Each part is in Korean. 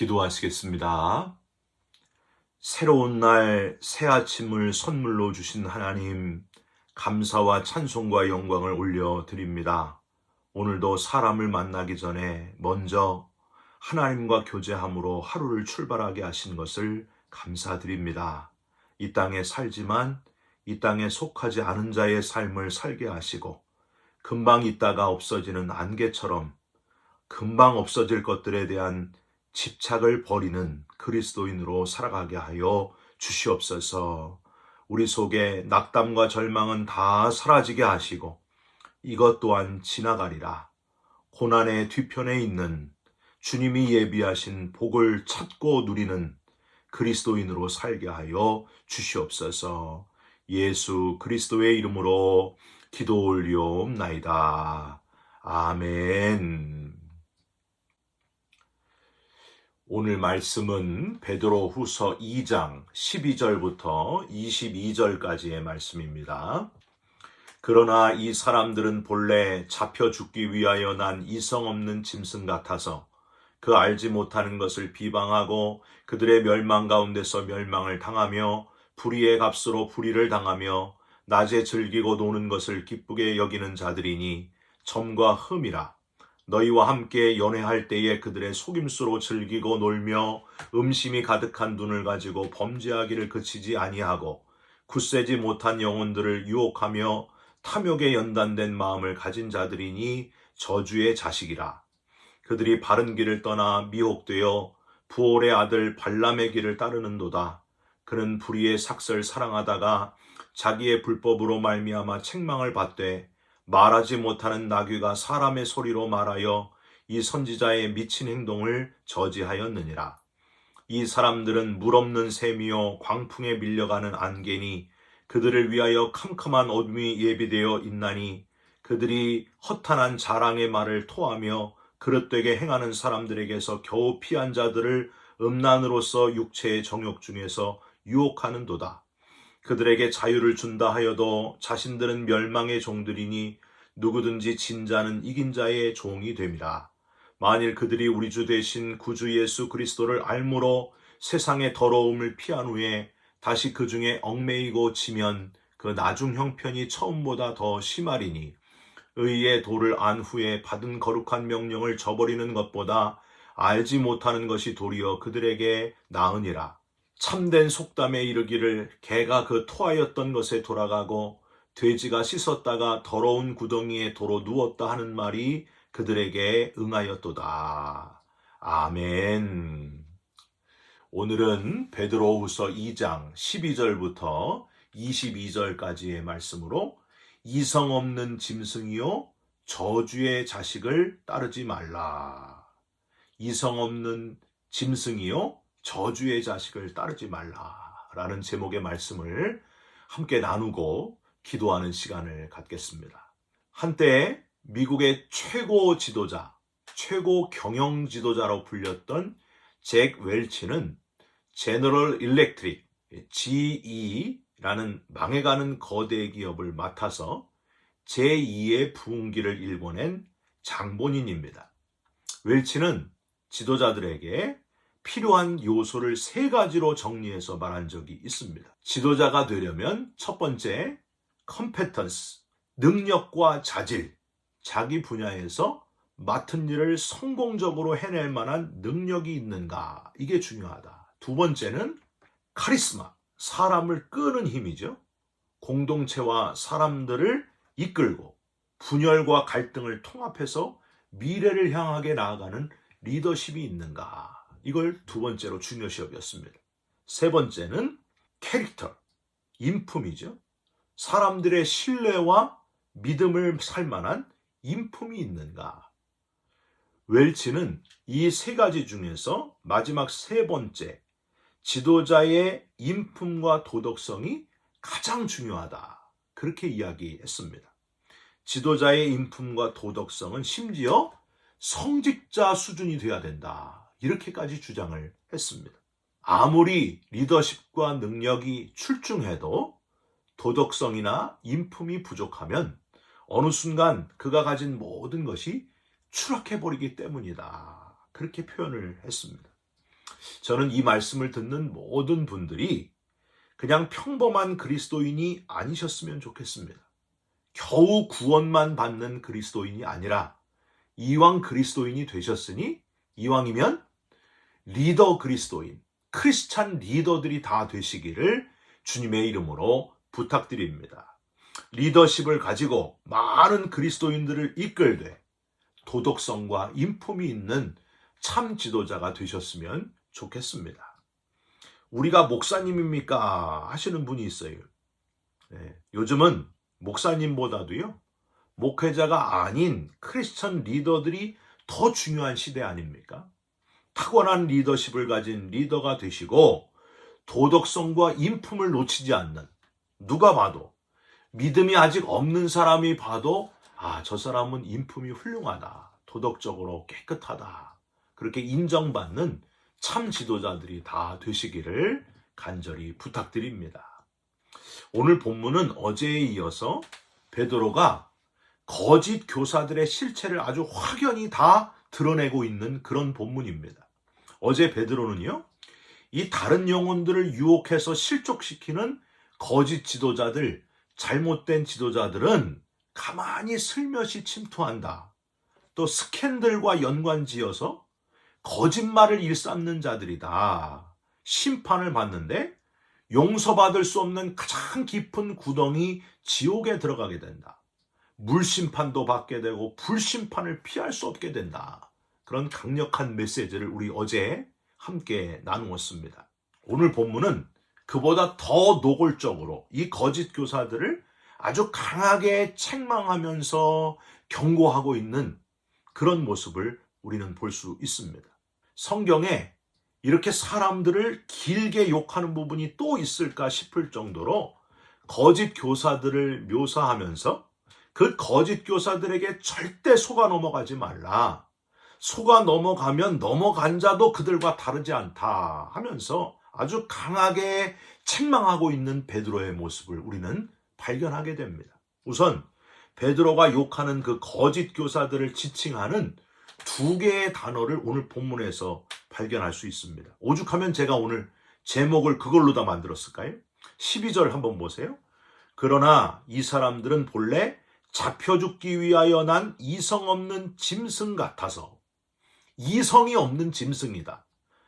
기도하시겠습니다. 새로운 날, 새 아침을 선물로 주신 하나님, 감사와 찬송과 영광을 올려드립니다. 오늘도 사람을 만나기 전에 먼저 하나님과 교제함으로 하루를 출발하게 하신 것을 감사드립니다. 이 땅에 살지만 이 땅에 속하지 않은 자의 삶을 살게 하시고 금방 있다가 없어지는 안개처럼 금방 없어질 것들에 대한 집착을 버리는 그리스도인으로 살아가게 하여 주시옵소서. 우리 속에 낙담과 절망은 다 사라지게 하시고 이것 또한 지나가리라. 고난의 뒤편에 있는 주님이 예비하신 복을 찾고 누리는 그리스도인으로 살게 하여 주시옵소서. 예수 그리스도의 이름으로 기도 올리옵나이다. 아멘. 오늘 말씀은 베드로후서 2장 12절부터 22절까지의 말씀입니다. 그러나 이 사람들은 본래 잡혀 죽기 위하여 난 이성 없는 짐승 같아서 그 알지 못하는 것을 비방하고 그들의 멸망 가운데서 멸망을 당하며 불의의 값으로 불의를 당하며 낮에 즐기고 노는 것을 기쁘게 여기는 자들이니 점과 흠이라. 너희와 함께 연회할 때에 그들의 속임수로 즐기고 놀며 음심이 가득한 눈을 가지고 범죄하기를 그치지 아니하고 굳세지 못한 영혼들을 유혹하며 탐욕에 연단된 마음을 가진 자들이니 저주의 자식이라. 그들이 바른 길을 떠나 미혹되어 부올의 아들 발람의 길을 따르는도다. 그는 불의의 삭설 사랑하다가 자기의 불법으로 말미암아 책망을 받되 말하지 못하는 나귀가 사람의 소리로 말하여 이 선지자의 미친 행동을 저지하였느니라. 이 사람들은 물 없는 샘이요 광풍에 밀려가는 안개니 그들을 위하여 캄캄한 어둠이 예비되어 있나니 그들이 허탄한 자랑의 말을 토하며 그릇되게 행하는 사람들에게서 겨우 피한 자들을 음란으로서 육체의 정욕 중에서 유혹하는도다. 그들에게 자유를 준다 하여도 자신들은 멸망의 종들이니 누구든지 진 자는 이긴 자의 종이 됨이라. 만일 그들이 우리 주 대신 구주 예수 그리스도를 알므로 세상의 더러움을 피한 후에 다시 그 중에 얽매이고 지면 그 나중 형편이 처음보다 더 심하리니 의의 도를 안 후에 받은 거룩한 명령을 저버리는 것보다 알지 못하는 것이 도리어 그들에게 나으니라. 참된 속담에 이르기를 개가 그 토하였던 것에 돌아가고 돼지가 씻었다가 더러운 구덩이에 도로 누웠다 하는 말이 그들에게 응하였도다. 아멘. 오늘은 베드로후서 2장 12절부터 22절까지의 말씀으로 이성 없는 짐승이요 저주의 자식을 따르지 말라. 이성 없는 짐승이요 저주의 자식을 따르지 말라라는 제목의 말씀을 함께 나누고 기도하는 시간을 갖겠습니다. 한때 미국의 최고 지도자, 최고 경영 지도자로 불렸던 잭 웰치는 제너럴 일렉트릭, GE라는 망해가는 거대 기업을 맡아서 제2의 부흥기를 일궈낸 장본인입니다. 웰치는 지도자들에게 필요한 요소를 3가지로 정리해서 말한 적이 있습니다. 지도자가 되려면 첫 번째, 컴페턴스, 능력과 자질, 자기 분야에서 맡은 일을 성공적으로 해낼 만한 능력이 있는가, 이게 중요하다. 두 번째는 카리스마, 사람을 끄는 힘이죠. 공동체와 사람들을 이끌고 분열과 갈등을 통합해서 미래를 향하게 나아가는 리더십이 있는가, 이걸 두 번째로 중요시 여겼습니다. 세 번째는 캐릭터, 인품이죠. 사람들의 신뢰와 믿음을 살 만한 인품이 있는가. 웰치는 이 3가지 중에서 마지막 3번째, 지도자의 인품과 도덕성이 가장 중요하다, 그렇게 이야기했습니다. 지도자의 인품과 도덕성은 심지어 성직자 수준이 돼야 된다, 이렇게까지 주장을 했습니다. 아무리 리더십과 능력이 출중해도 도덕성이나 인품이 부족하면 어느 순간 그가 가진 모든 것이 추락해버리기 때문이다, 그렇게 표현을 했습니다. 저는 이 말씀을 듣는 모든 분들이 그냥 평범한 그리스도인이 아니셨으면 좋겠습니다. 겨우 구원만 받는 그리스도인이 아니라 이왕 그리스도인이 되셨으니 이왕이면 리더 그리스도인, 크리스찬 리더들이 다 되시기를 주님의 이름으로 부탁드립니다. 리더십을 가지고 많은 그리스도인들을 이끌되 도덕성과 인품이 있는 참 지도자가 되셨으면 좋겠습니다. 우리가 목사님입니까? 하시는 분이 있어요. 네, 요즘은 목사님보다도요, 목회자가 아닌 크리스천 리더들이 더 중요한 시대 아닙니까? 타고난 리더십을 가진 리더가 되시고 도덕성과 인품을 놓치지 않는, 누가 봐도 믿음이 아직 없는 사람이 봐도 저 사람은 인품이 훌륭하다, 도덕적으로 깨끗하다, 그렇게 인정받는 참 지도자들이 다 되시기를 간절히 부탁드립니다. 오늘 본문은 어제에 이어서 베드로가 거짓 교사들의 실체를 아주 확연히 다 드러내고 있는 그런 본문입니다. 어제 베드로는요, 이 다른 영혼들을 유혹해서 실족시키는 거짓 지도자들, 잘못된 지도자들은 가만히 슬며시 침투한다. 또 스캔들과 연관지어서 거짓말을 일삼는 자들이다. 심판을 받는데 용서받을 수 없는 가장 깊은 구덩이 지옥에 들어가게 된다. 물심판도 받게 되고 불심판을 피할 수 없게 된다. 그런 강력한 메시지를 우리 어제 함께 나누었습니다. 오늘 본문은 그보다 더 노골적으로 이 거짓 교사들을 아주 강하게 책망하면서 경고하고 있는 그런 모습을 우리는 볼 수 있습니다. 성경에 이렇게 사람들을 길게 욕하는 부분이 또 있을까 싶을 정도로 거짓 교사들을 묘사하면서 그 거짓 교사들에게 절대 속아 넘어가지 말라. 속아 넘어가면 넘어간 자도 그들과 다르지 않다 하면서 아주 강하게 책망하고 있는 베드로의 모습을 우리는 발견하게 됩니다. 우선 베드로가 욕하는 그 거짓 교사들을 지칭하는 두 개의 단어를 오늘 본문에서 발견할 수 있습니다. 오죽하면 제가 오늘 제목을 그걸로 다 만들었을까요? 12절 한번 보세요. 그러나 이 사람들은 본래 잡혀 죽기 위하여 난 이성 없는 짐승 같아서, 이성이 없는 짐승이다.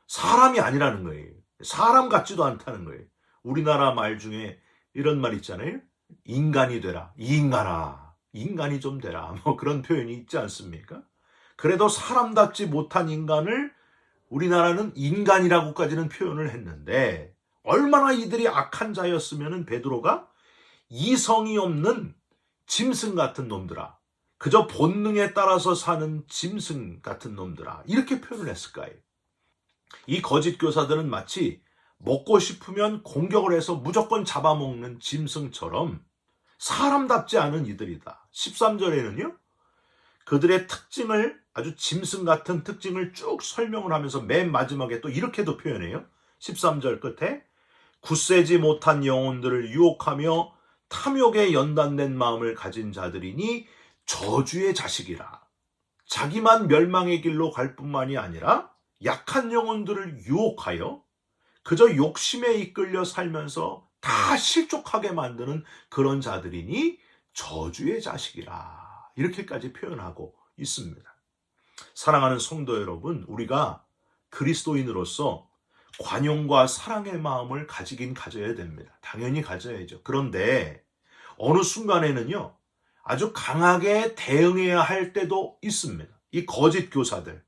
사람이 아니라는 거예요. 사람 같지도 않다는 거예요. 우리나라 말 중에 이런 말 있잖아요. 인간이 되라. 이 인간아, 인간이 좀 되라. 뭐 그런 표현이 있지 않습니까? 그래도 사람답지 못한 인간을 우리나라는 인간이라고까지는 표현을 했는데, 얼마나 이들이 악한 자였으면 베드로가 이성이 없는 짐승 같은 놈들아, 그저 본능에 따라서 사는 짐승 같은 놈들아, 이렇게 표현을 했을까요? 이 거짓 교사들은 마치 먹고 싶으면 공격을 해서 무조건 잡아먹는 짐승처럼 사람답지 않은 이들이다. 13절에는요, 그들의 특징을, 아주 짐승 같은 특징을 쭉 설명을 하면서 맨 마지막에 또 이렇게도 표현해요. 13절 끝에 굳세지 못한 영혼들을 유혹하며 탐욕에 연단된 마음을 가진 자들이니 저주의 자식이라. 자기만 멸망의 길로 갈 뿐만이 아니라 약한 영혼들을 유혹하여 그저 욕심에 이끌려 살면서 다 실족하게 만드는 그런 자들이니 저주의 자식이라. 이렇게까지 표현하고 있습니다. 사랑하는 성도 여러분, 우리가 그리스도인으로서 관용과 사랑의 마음을 가지긴 가져야 됩니다. 당연히 가져야죠. 그런데 어느 순간에는요, 아주 강하게 대응해야 할 때도 있습니다. 이 거짓 교사들,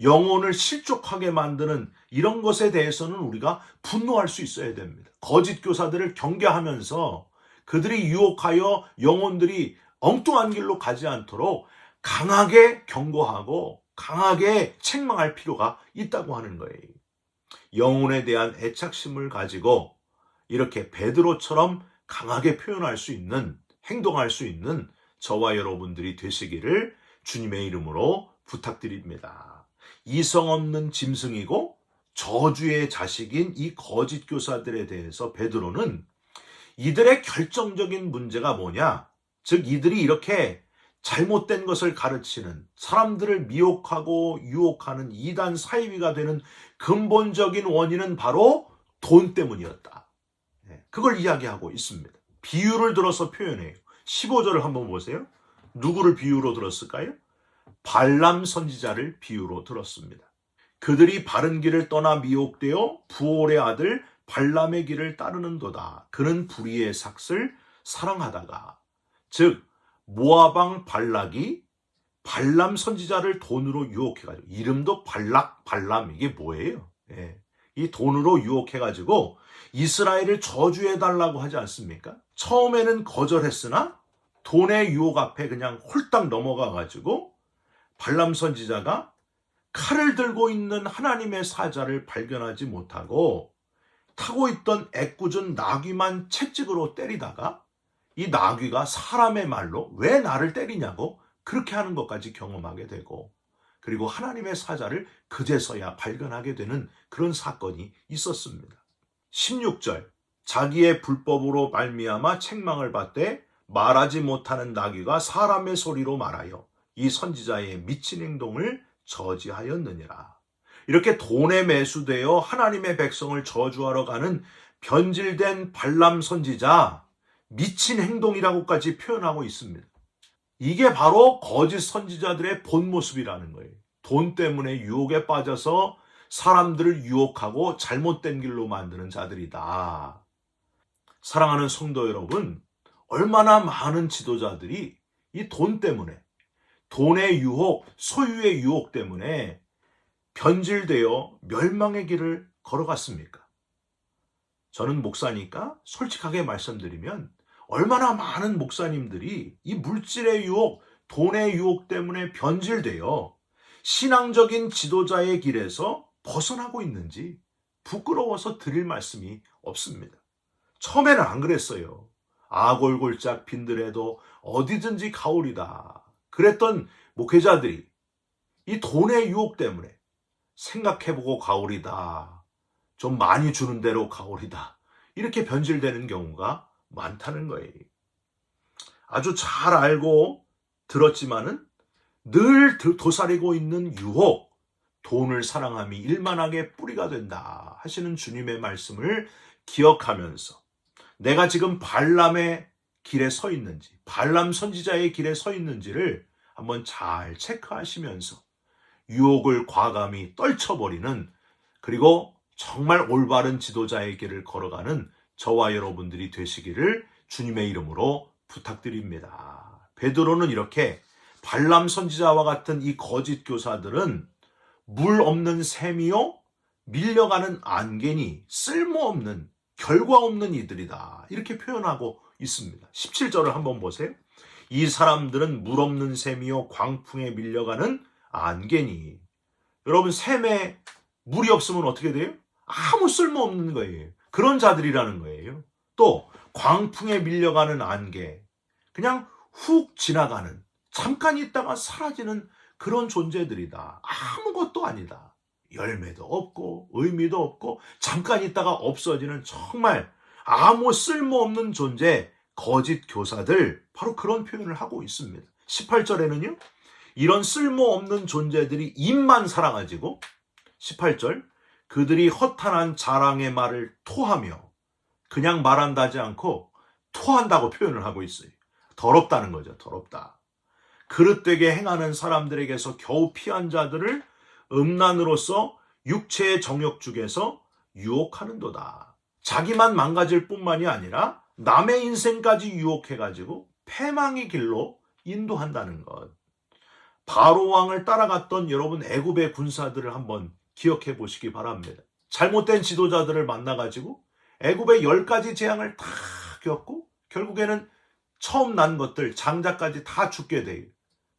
영혼을 실족하게 만드는 이런 것에 대해서는 우리가 분노할 수 있어야 됩니다. 거짓 교사들을 경계하면서 그들이 유혹하여 영혼들이 엉뚱한 길로 가지 않도록 강하게 경고하고 강하게 책망할 필요가 있다고 하는 거예요. 영혼에 대한 애착심을 가지고 이렇게 베드로처럼 강하게 표현할 수 있는, 행동할 수 있는 저와 여러분들이 되시기를 주님의 이름으로 부탁드립니다. 이성 없는 짐승이고 저주의 자식인 이 거짓 교사들에 대해서 베드로는 이들의 결정적인 문제가 뭐냐? 즉 이들이 이렇게 잘못된 것을 가르치는, 사람들을 미혹하고 유혹하는 이단 사이비가 되는 근본적인 원인은 바로 돈 때문이었다. 그걸 이야기하고 있습니다. 비유를 들어서 표현해요. 15절을 한번 보세요. 누구를 비유로 들었을까요? 발람 선지자를 비유로 들었습니다. 그들이 바른 길을 떠나 미혹되어 부올의 아들 발람의 길을 따르는도다. 그는 불의의 삭을 사랑하다가, 즉 모압 왕 발락이 발람 선지자를 돈으로 유혹해가지고, 이름도 발람, 이게 뭐예요? 이 돈으로 유혹해가지고 이스라엘을 저주해달라고 하지 않습니까? 처음에는 거절했으나 돈의 유혹 앞에 그냥 홀딱 넘어가가지고 발람 선지자가 칼을 들고 있는 하나님의 사자를 발견하지 못하고 타고 있던 애꿎은 나귀만 채찍으로 때리다가 이 나귀가 사람의 말로 왜 나를 때리냐고 그렇게 하는 것까지 경험하게 되고, 그리고 하나님의 사자를 그제서야 발견하게 되는 그런 사건이 있었습니다. 16절, 자기의 불법으로 말미암아 책망을 받되 말하지 못하는 나귀가 사람의 소리로 말하여 이 선지자의 미친 행동을 저지하였느니라. 이렇게 돈에 매수되어 하나님의 백성을 저주하러 가는 변질된 발람 선지자, 미친 행동이라고까지 표현하고 있습니다. 이게 바로 거짓 선지자들의 본 모습이라는 거예요. 돈 때문에 유혹에 빠져서 사람들을 유혹하고 잘못된 길로 만드는 자들이다. 사랑하는 성도 여러분, 얼마나 많은 지도자들이 이 돈 때문에, 돈의 유혹, 소유의 유혹 때문에 변질되어 멸망의 길을 걸어갔습니까? 저는 목사니까 솔직하게 말씀드리면 얼마나 많은 목사님들이 이 물질의 유혹, 돈의 유혹 때문에 변질되어 신앙적인 지도자의 길에서 벗어나고 있는지 부끄러워서 드릴 말씀이 없습니다. 처음에는 안 그랬어요. 아골골짝 빈들에도 어디든지 가오리다. 그랬던 목회자들이 이 돈의 유혹 때문에 생각해보고 가오리다. 좀 많이 주는 대로 가오리다. 이렇게 변질되는 경우가 많다는 거예요. 아주 잘 알고 들었지만은 늘 도사리고 있는 유혹, 돈을 사랑함이 일만하게 뿌리가 된다 하시는 주님의 말씀을 기억하면서 내가 지금 발람의 길에 서 있는지, 발람 선지자의 길에 서 있는지를 한번 잘 체크하시면서 유혹을 과감히 떨쳐버리는, 그리고 정말 올바른 지도자의 길을 걸어가는 저와 여러분들이 되시기를 주님의 이름으로 부탁드립니다. 베드로는 이렇게 발람 선지자와 같은 이 거짓 교사들은 물 없는 샘이요 밀려가는 안개니 쓸모없는 결과 없는 이들이다, 이렇게 표현하고 있습니다. 17절을 한번 보세요. 이 사람들은 물 없는 샘이요 광풍에 밀려가는 안개니. 여러분, 샘에 물이 없으면 어떻게 돼요? 아무 쓸모없는 거예요. 그런 자들이라는 거예요. 또 광풍에 밀려가는 안개, 그냥 훅 지나가는, 잠깐 있다가 사라지는 그런 존재들이다. 아무것도 아니다. 열매도 없고 의미도 없고 잠깐 있다가 없어지는 정말 아무 쓸모없는 존재, 거짓 교사들, 바로 그런 표현을 하고 있습니다. 18절에는요, 이런 쓸모없는 존재들이 입만 사랑하지고, 18절, 그들이 허탄한 자랑의 말을 토하며, 그냥 말한다지 않고 토한다고 표현을 하고 있어요. 더럽다는 거죠. 더럽다. 그릇되게 행하는 사람들에게서 겨우 피한 자들을 음란으로서 육체의 정욕 중에서 유혹하는도다. 자기만 망가질 뿐만이 아니라 남의 인생까지 유혹해가지고 패망의 길로 인도한다는 것. 바로 왕을 따라갔던 여러분 애굽의 군사들을 한번 기억해 보시기 바랍니다. 잘못된 지도자들을 만나가지고 애굽의 10가지 재앙을 다 겪고 결국에는 처음 난 것들, 장자까지 다 죽게 돼요.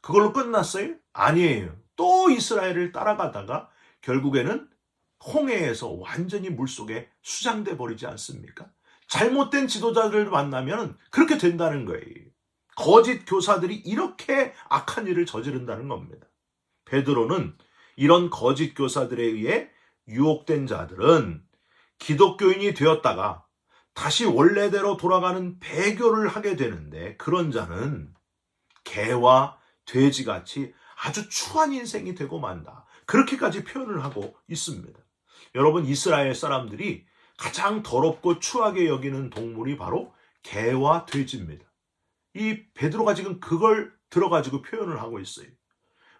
그걸로 끝났어요? 아니에요. 또 이스라엘을 따라가다가 결국에는 홍해에서 완전히 물속에 수장돼 버리지 않습니까? 잘못된 지도자들을 만나면 그렇게 된다는 거예요. 거짓 교사들이 이렇게 악한 일을 저지른다는 겁니다. 베드로는 이런 거짓 교사들에 의해 유혹된 자들은 기독교인이 되었다가 다시 원래대로 돌아가는 배교를 하게 되는데, 그런 자는 개와 돼지같이 아주 추한 인생이 되고 만다. 그렇게까지 표현을 하고 있습니다. 여러분, 이스라엘 사람들이 가장 더럽고 추하게 여기는 동물이 바로 개와 돼지입니다. 이 베드로가 지금 그걸 들어가지고 표현을 하고 있어요.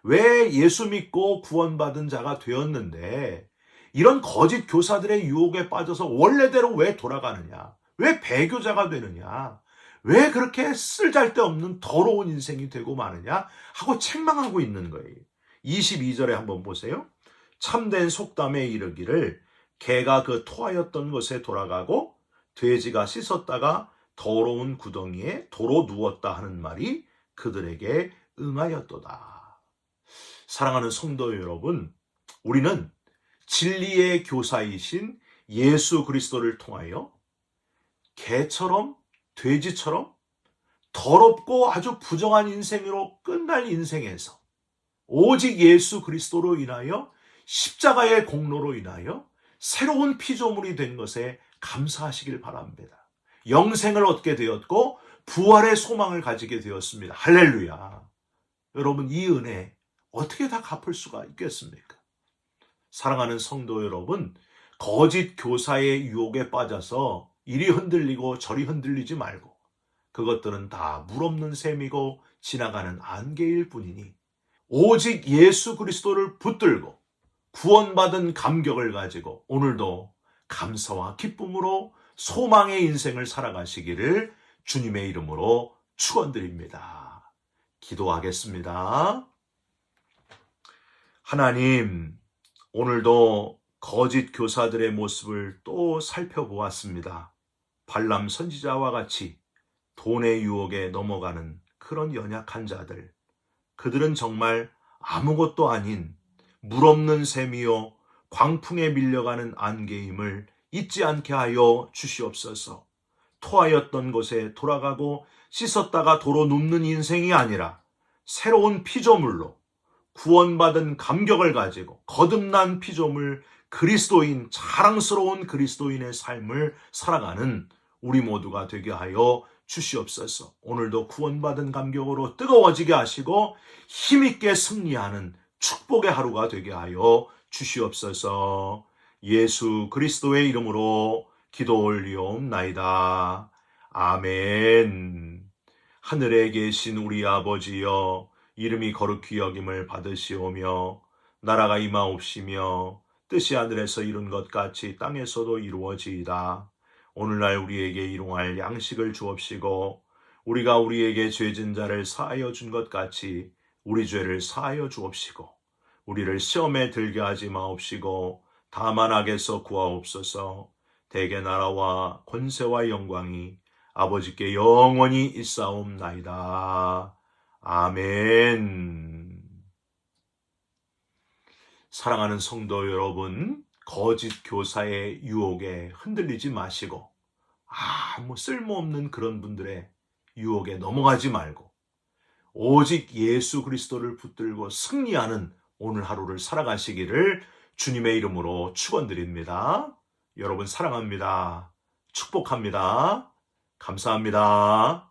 왜 예수 믿고 구원받은 자가 되었는데 이런 거짓 교사들의 유혹에 빠져서 원래대로 왜 돌아가느냐? 왜 배교자가 되느냐? 왜 그렇게 쓸데없는 더러운 인생이 되고 마느냐? 하고 책망하고 있는 거예요. 22절에 한번 보세요. 참된 속담에 이르기를 개가 그 토하였던 곳에 돌아가고 돼지가 씻었다가 더러운 구덩이에 도로 누웠다 하는 말이 그들에게 응하였도다. 사랑하는 성도 여러분, 우리는 진리의 교사이신 예수 그리스도를 통하여 개처럼 돼지처럼 더럽고 아주 부정한 인생으로 끝날 인생에서 오직 예수 그리스도로 인하여 십자가의 공로로 인하여 새로운 피조물이 된 것에 감사하시길 바랍니다. 영생을 얻게 되었고 부활의 소망을 가지게 되었습니다. 할렐루야. 여러분, 이 은혜 어떻게 다 갚을 수가 있겠습니까? 사랑하는 성도 여러분, 거짓 교사의 유혹에 빠져서 이리 흔들리고 저리 흔들리지 말고 그것들은 다 물없는 셈이고 지나가는 안개일 뿐이니 오직 예수 그리스도를 붙들고 구원받은 감격을 가지고 오늘도 감사와 기쁨으로 소망의 인생을 살아가시기를 주님의 이름으로 축원드립니다. 기도하겠습니다. 하나님, 오늘도 거짓 교사들의 모습을 또 살펴보았습니다. 발람 선지자와 같이 돈의 유혹에 넘어가는 그런 연약한 자들, 그들은 정말 아무것도 아닌 물없는 셈이요 광풍에 밀려가는 안개임을 잊지 않게 하여 주시옵소서. 토하였던 곳에 돌아가고 씻었다가 도로 눕는 인생이 아니라 새로운 피조물로 구원받은 감격을 가지고 거듭난 피조물 그리스도인, 자랑스러운 그리스도인의 삶을 살아가는 우리 모두가 되게 하여 주시옵소서. 오늘도 구원받은 감격으로 뜨거워지게 하시고 힘있게 승리하는 축복의 하루가 되게 하여 주시옵소서. 예수 그리스도의 이름으로 기도 올리옵나이다. 아멘. 하늘에 계신 우리 아버지여, 이름이 거룩히 여김을 받으시오며 나라가 임하옵시며 뜻이 하늘에서 이룬 것 같이 땅에서도 이루어지이다. 오늘날 우리에게 일용할 양식을 주옵시고 우리가 우리에게 죄진 자를 사하여 준 것 같이 우리 죄를 사하여 주옵시고 우리를 시험에 들게 하지 마옵시고 다만 악에서 구하옵소서. 대개 나라와 권세와 영광이 아버지께 영원히 있사옵나이다. 아멘. 사랑하는 성도 여러분, 거짓 교사의 유혹에 흔들리지 마시고 아무 쓸모없는 그런 분들의 유혹에 넘어가지 말고 오직 예수 그리스도를 붙들고 승리하는 오늘 하루를 살아가시기를 주님의 이름으로 축원드립니다. 여러분 사랑합니다. 축복합니다. 감사합니다.